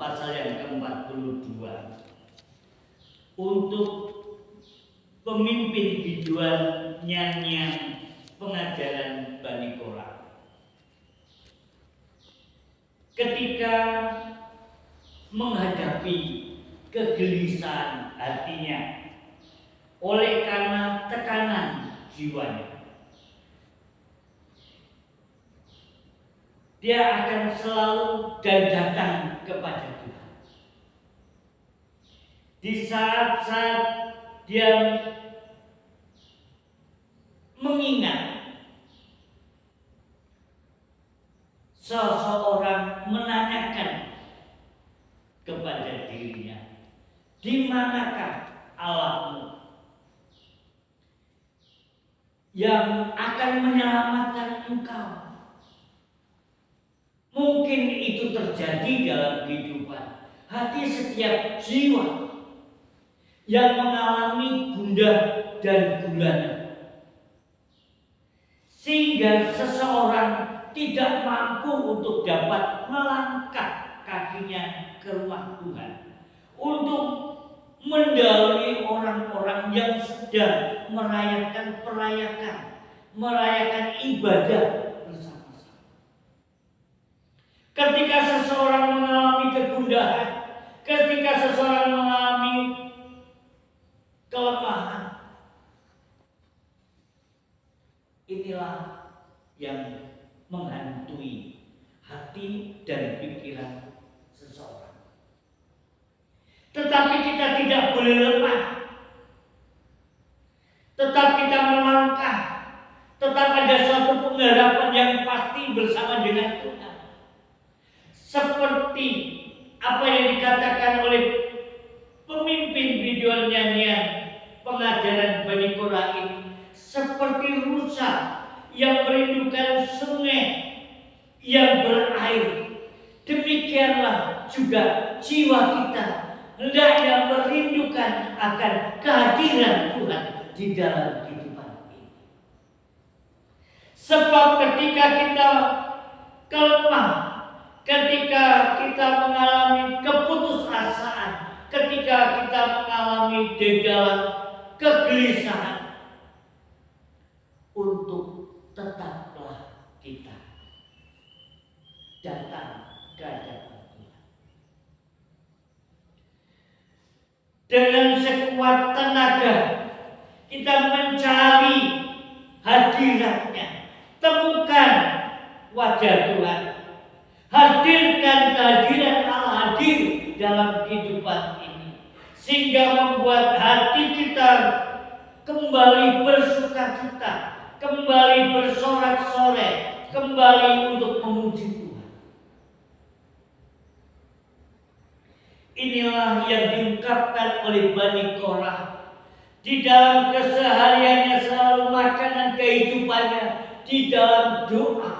pasal yang ke-42 untuk pemimpin biduan nyanyian pengajaran Bani Korah. Ketika menghadapi kegelisahan hatinya oleh karena tekanan jiwanya, dia akan selalu dan datang kepada Tuhan. Di saat-saat dia mengingat seseorang menanyakan kepada dirinya, di manakah Allahmu yang akan menyelamatkan engkau? Mungkin itu terjadi dalam kehidupan hati setiap jiwa yang mengalami gundah dan gulana, sehingga seseorang tidak mampu untuk dapat melangkah kakinya ke rumah Tuhan untuk mendahului orang-orang yang sedang merayakan ibadah bersama-sama. Ketika seseorang mengalami kegundahan, ketika seseorang mengalami kelemahan, inilah yang menghantui hati dan pikiran seseorang. Tetapi kita tidak boleh lemah, tetap kita melangkah, tetap ada suatu pengharapan yang pasti bersama dengan Tuhan. Seperti apa yang dikatakan oleh pemimpin biduan nyanyian pengajaran Bani Korah ini, seperti rusa yang merindukan sungai yang berair, demikianlah juga jiwa kita hendaknya merindukan akan kehadiran Tuhan di dalam kehidupan ini. Sebab ketika kita kelemah, ketika kita mengalami keputusasaan, ketika kita mengalami dalam kegelisahan, untuk tetaplah kita datang ke hadapan Tuhan dengan sekuat tenaga. Kita mencari hadiratnya, temukan wajah Tuhan, hadirkan kehadiran Allah hadir dalam kehidupan ini, sehingga membuat hati kita kembali bersukacita, kembali bersorak-sorai, kembali untuk memuji Tuhan. Inilah yang diungkapkan oleh Bani Korah di dalam kesehariannya, selalu makanan kehidupannya di dalam doa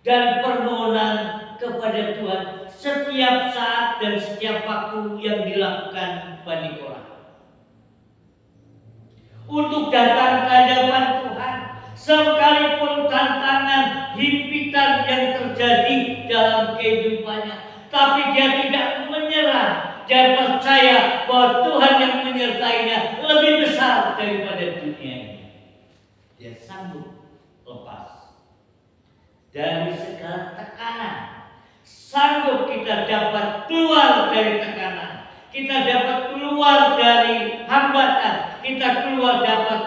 dan permohonan kepada Tuhan setiap saat dan setiap waktu yang dilakukan Bani Korah. Untuk datang ke hadapan Tuhan, sekalipun tantangan, himpitan yang terjadi dalam kehidupannya, tapi dia tidak menyerah. Dia percaya bahwa Tuhan yang menyertainya lebih besar daripada dunia ini. Dia sanggup lepas dari segala tekanan. Sanggup kita dapat keluar dari tekanan, kita dapat keluar dari hambatan, kita dapat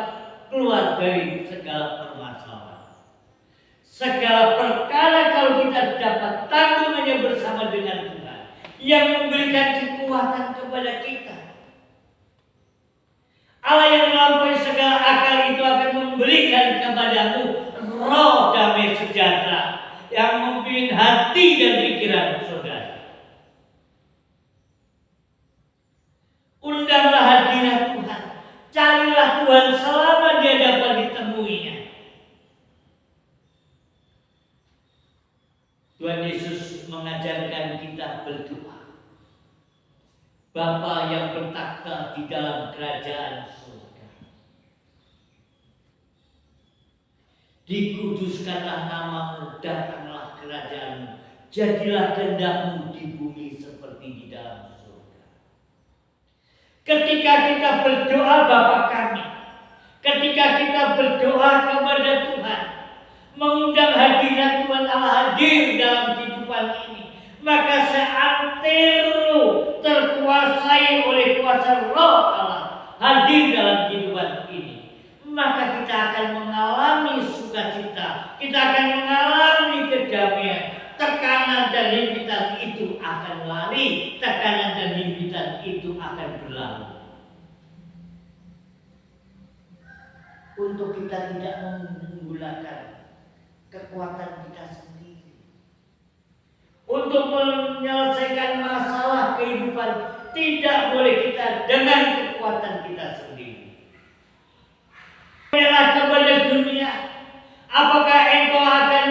keluar dari segala permasalahan. Segala perkara kalau kita dapat tanggungannya bersama dengan Tuhan yang memberikan kekuatan kepada kita. Allah yang melampaui segala akal itu akan memberikan kepadamu roh damai sejahtera yang memimpin hati dan pikiran saudara. Undanglah hadirat Tuhan, carilah Tuhan selama dia dapat ditemuinya. Tuhan Yesus mengajarkan kita berdoa. Bapa yang bertakhta di dalam kerajaan surga, dikuduskanlah namamu, datanglah kerajaanmu, jadilah kehendakmu di bumi seperti seperti di dalam surga. Ketika kita berdoa Bapa kami, ketika kita berdoa kepada Tuhan, mengundang hadirat Tuhan Allah hadir dalam kehidupan ini, maka seantero terkuasai oleh kuasa Roh Allah hadir dalam kehidupan ini, maka kita akan mengalami sukacita, kita akan mengalami kedamaian. Tekanan dan himpitan itu akan lari, tekanan dan himpitan itu akan berlalu. Untuk kita tidak menggunakan kekuatan kita sendiri untuk menyelesaikan masalah kehidupan, tidak boleh kita dengan kekuatan kita sendiri. Menyerah kepada dunia, apakah engkau akan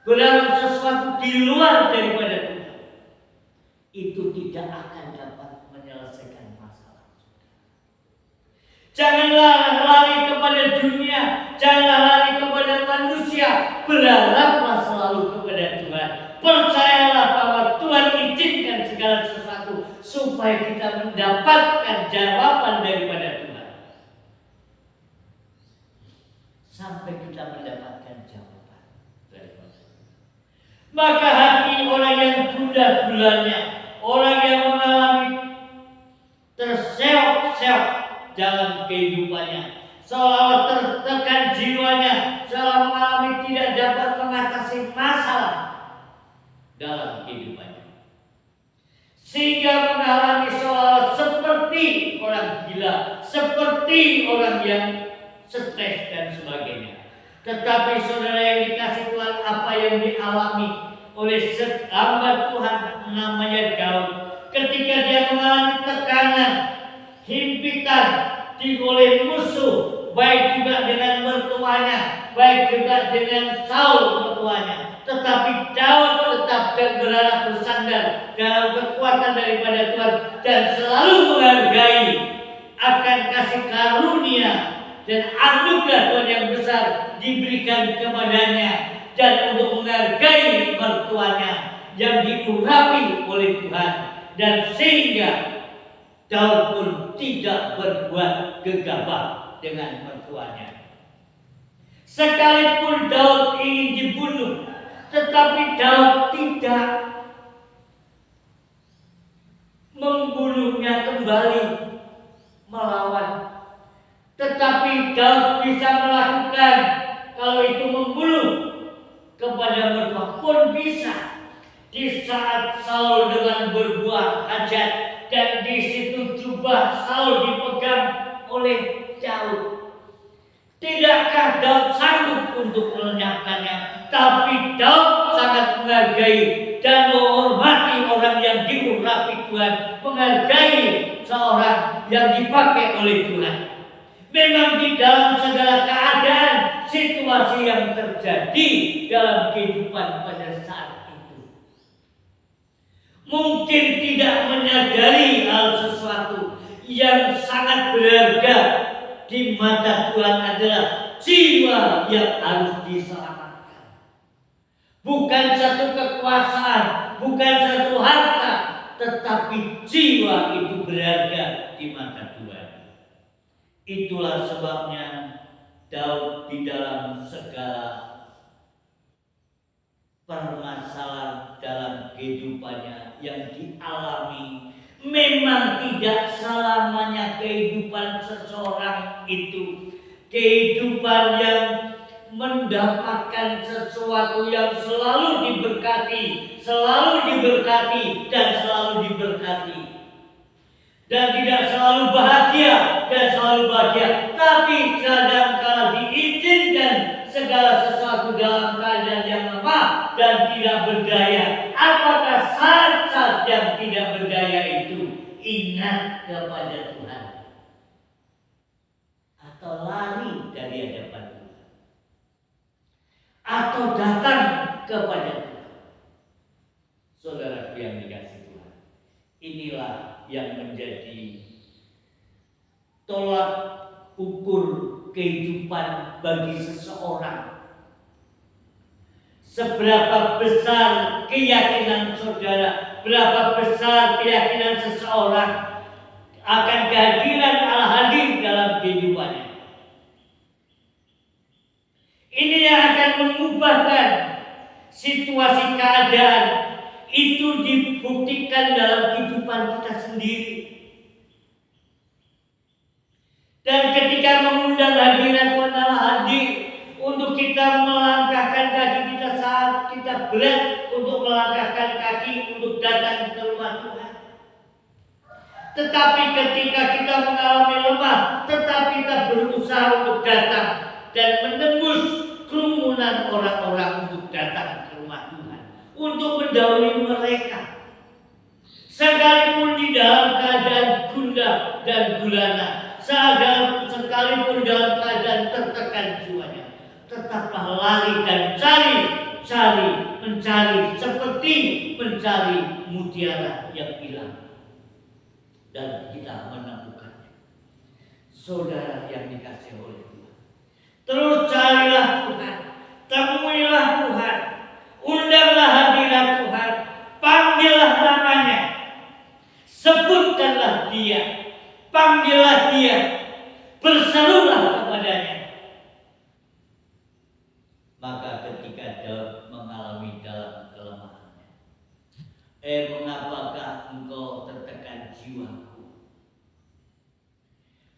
berdalam sesuatu di luar daripada Tuhan? Itu tidak akan dapat menyelesaikan masalah. Janganlah lari kepada dunia, janganlah lari kepada manusia, berharaplah selalu kepada Tuhan. Percayalah bahwa Tuhan izinkan segala sesuatu supaya kita mendapatkan jawaban daripada Tuhan. Sampai kita mendapatkan jawaban daripada Tuhan. Maka hati orang yang gundah gulana, orang yang mengalami terseok-seok dalam kehidupannya, seolah tertekan jiwanya, seolah mengalami tidak dapat mengatasi masalah dalam kehidupannya, sehingga mengalami seolah seperti orang gila, seperti orang yang stres dan sebagainya. Tetapi saudara yang dikasih Tuhan, apa yang dialami oleh hamba Tuhan namanya Daud, ketika dia mengalami tekanan, himpitan oleh musuh, baik juga dengan mertuanya, baik juga dengan Saul mertuanya, tetapi Daud tetap berharap bersandar dalam kekuatan daripada Tuhan dan selalu menghargai akan kasih karunia dan anugerah Tuhan yang besar diberikan kepadanya, dan untuk menghargai mertuanya yang diurapi oleh Tuhan, dan sehingga Daud pun tidak berbuat gegabah dengan mertuanya. Sekalipun Daud ingin dibunuh, tetapi Daud tidak membunuhnya kembali, melawan. Tetapi Daud bisa melakukan, kalau itu membunuh kepada mertua pun bisa. Di saat Saul dengan berbuat hajat, dan di situ jubah Saul dipegang oleh Daud, tidakkah Daud sanggup untuk melenyapkannya? Tapi Daud sangat menghargai dan menghormati orang yang diurapi Tuhan, menghargai seorang yang dipakai oleh Tuhan. Memang di dalam segala keadaan, situasi yang terjadi dalam kehidupan pada saat itu, mungkin tidak menyadari hal sesuatu yang sangat berharga di mata Tuhan adalah jiwa yang harus diselamatkan. Bukan satu kekuasaan, bukan satu harta, tetapi jiwa itu berharga di mata Tuhan. Itulah sebabnya Daud di dalam segala permasalahan dalam kehidupannya yang dialami, memang tidak selamanya kehidupan seseorang itu kehidupan yang mendapatkan sesuatu yang selalu diberkati, dan selalu diberkati. Dan tidak selalu bahagia tapi kadang-kala diizinkan segala sesuatu dalam keadaan yang lemah dan tidak berdaya. Apakah saat-saat yang tidak berdaya itu ingat kepada Tuhan atau lari dari hadapan Tuhan atau datang kepada Tuhan? Saudara yang dikasihi Tuhan, inilah yang menjadi tolak ukur kehidupan bagi seseorang. Seberapa besar keyakinan saudara, berapa besar keyakinan seseorang akan kehadiran Allah hadir dalam kehidupannya. Ini yang akan mengubahkan situasi keadaan. Itu dibuktikan dalam kehidupan kita sendiri. Dan ketika mengundang hadirat Tuhan Allah hadir untuk kita melangkahkan kaki kita saat kita berat untuk melangkahkan kaki untuk datang ke rumah Tuhan. Tetapi ketika kita mengalami lemah, tetap kita berusaha untuk datang dan menembus kerumunan orang-orang untuk datang ke rumah Tuhan, untuk mendahului mereka. Sekalipun di dalam keadaan gundah dan gulana, sekalipun dalam keadaan tertekan jiwanya, tetaplah lari dan mencari seperti mencari mutiara yang hilang. Dan kita menemukannya. Saudara yang dikasihi oleh Tuhan, terus carilah Tuhan, temuilah Tuhan, undanglah hadirat Tuhan, panggillah namanya, sebutkanlah Dia, panggillah Dia, berserulah kepadanya. Maka ketika Daud mengalami dalam kelemahannya, mengapakah engkau tertekan jiwaku?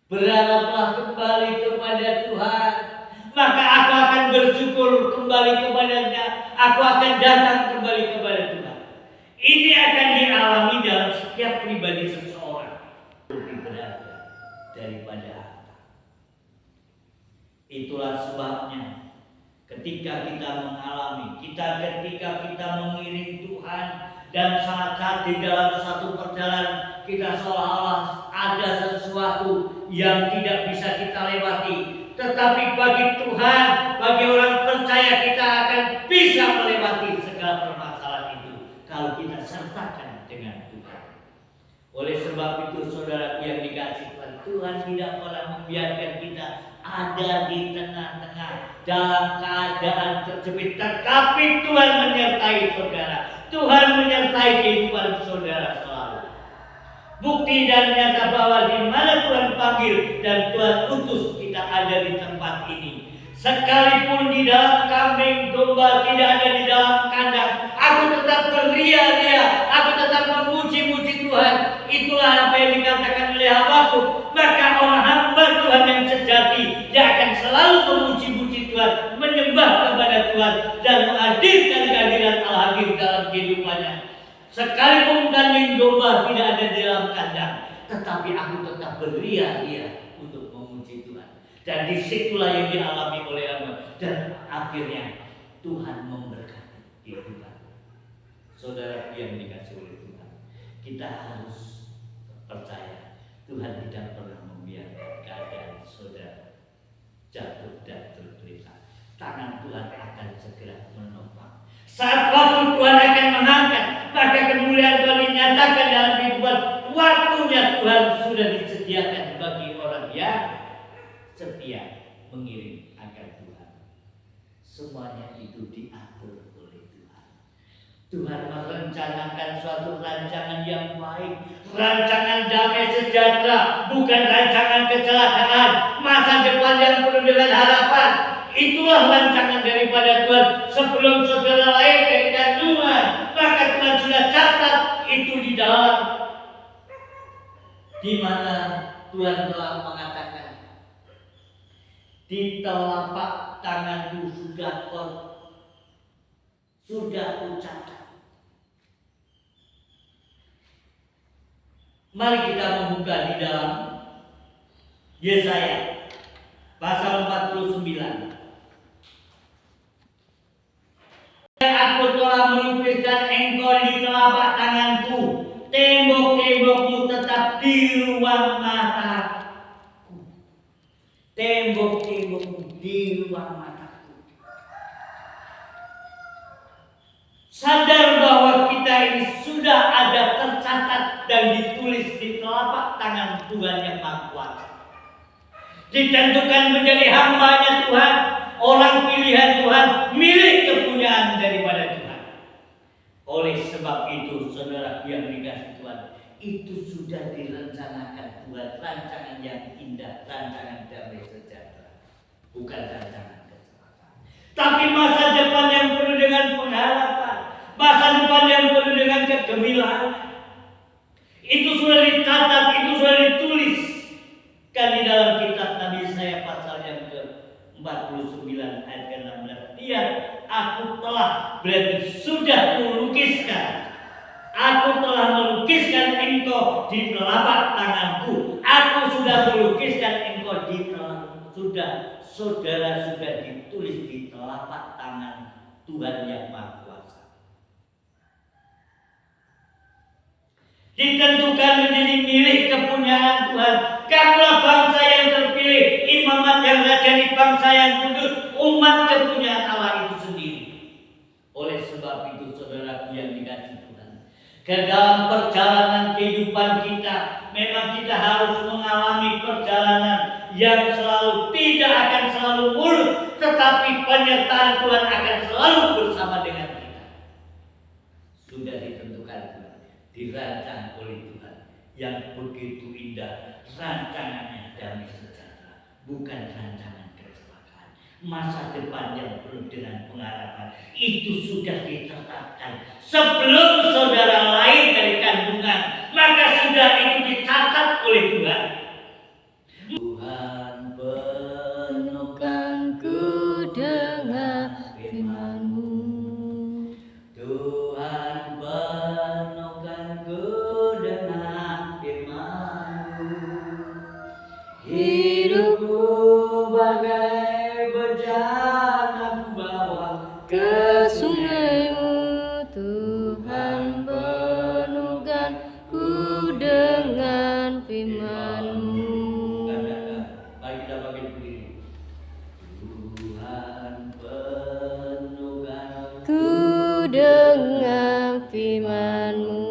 Berharaplah kembali kepada Tuhan, maka aku akan bersyukur kembali kepadanya. Aku akan datang kembali kepada Tuhan. Ini akan dialami dalam setiap pribadi seseorang, lebih berharga daripada harta. Itulah sebabnya ketika kita mengiring Tuhan, dan saat di dalam satu perjalanan kita seolah-olah ada sesuatu yang tidak bisa kita lewati, tetapi bagi Tuhan, bagi orang percaya, kita akan bisa melewati segala permasalahan itu kalau kita sertakan dengan Tuhan. Oleh sebab itu saudara yang dikasihi Tuhan, tidak pernah membiarkan kita ada di tengah-tengah dalam keadaan terjepit, tetapi Tuhan menyertai saudara. Tuhan menyertai kehidupan saudara selalu. Bukti dan nyata bahwa di mana Tuhan panggil dan Tuhan utus kita ada di tempat ini. Sekalipun di dalam kambing domba tidak ada di dalam kandang, aku tetap beria-ria, aku tetap memuji-muji Tuhan. Itulah apa yang dikatakan oleh Habakuk. Maka orang hamba Tuhan yang sejati, dia akan selalu memuji-muji Tuhan, menyembah kepada Tuhan, dan menghadirkan kehadiran Allah hadir dalam kehidupannya. Sekalipun kambing domba tidak ada di dalam kandang, tetapi aku tetap beria-ria untuk memuji Tuhan. Dan disitulah yang dialami oleh hamba. Dan akhirnya Tuhan memberkati kehidupan. Saudara yang dikasihi oleh Tuhan, kita harus percaya Tuhan tidak pernah membiarkan keadaan saudara jatuh dan tergeletak. Tangan Tuhan akan segera menopang. Saat waktu Tuhan akan mengangkat, maka kemuliaan Tuhan dinyatakan dalam kehidupan. Waktunya Tuhan sudah disediakan bagi orang yang setia mengiring akan Tuhan. Semuanya itu diatur oleh Tuhan. Tuhan merencanakan suatu rancangan yang baik, rancangan damai sejahtera, bukan rancangan kecelakaan, masa depan yang penuh dengan harapan. Itulah rancangan daripada Tuhan sebelum saudara lahir dari kandungan. Maka Tuhan sudah catat itu di dalam, di mana Tuhan telah mengatakan, di telapak tanganku sudah ucapkan. Mari kita membuka di dalam Yesaya pasal 49. Aku telah melukiskan engkau di telapak tanganku, tembok-tembokmu tetap di ruang mataku. Tembok-tembokmu di ruang mataku. Sadar bahwa kita ini sudah ada tercatat dan ditulis di telapak tangan Tuhan yang Maha Kuasa. Ditentukan menjadi hambanya Tuhan, orang pilihan Tuhan, milik kepunyaan daripada Tuhan. Oleh sebab itu, saudara yang dikasih Tuhan, itu sudah direncanakan buat rancangan yang indah, rancangan damai sejahtera, bukan rancangan kecelakaan. Tapi masa depan yang penuh dengan pengharapan, masa depan yang penuh dengan kegembiraan, itu sudah dicatat, itu sudah ditulis kan di dalam kitab Nabi Yesaya pasal yang ke-49 ayat ke-16. Lihat, aku telah, berarti sudah melukiskan. Aku telah melukiskan engkau di telapak tanganku. Aku sudah melukiskan engkau di saudara sudah ditulis di telapak tangan Tuhan yang Maha Kuasa. Ditentukan menjadi milik kepunyaan Tuhan. Kamulah bangsa yang terpilih, imamat yang rajani, bangsa yang kudus, umat kepunyaan Allah itu sendiri. Oleh sebab itu, saudaraku yang dikasihi Tuhan, ke dalam perjalanan kehidupan kita, memang kita harus mengalami perjalanan yang selalu tidak akan selalu mulus, tetapi penyertaan Tuhan akan selalu bersama dengan kita. Sudah ditentukan Tuhan, dirancang oleh Tuhan yang begitu indah, rancangannya damai sejahtera, bukan rancangan kecelakaan. Masa depan yang penuh dengan pengharapan itu sudah ditetapkan sebelum saudara lahir dari kandungan, maka sudah itu dicatat oleh Tuhan. Tuhan penuhkanku dengan firman-Mu. Tuhan penuhkanku dengan firman-Mu. Hidupku bagai bejana bawa ke sungai-Mu. Tuhan penuhkanku dengan firman-Mu. Mari kita bagi berdiri. Tuhan penuhkanku dengan firman-Mu.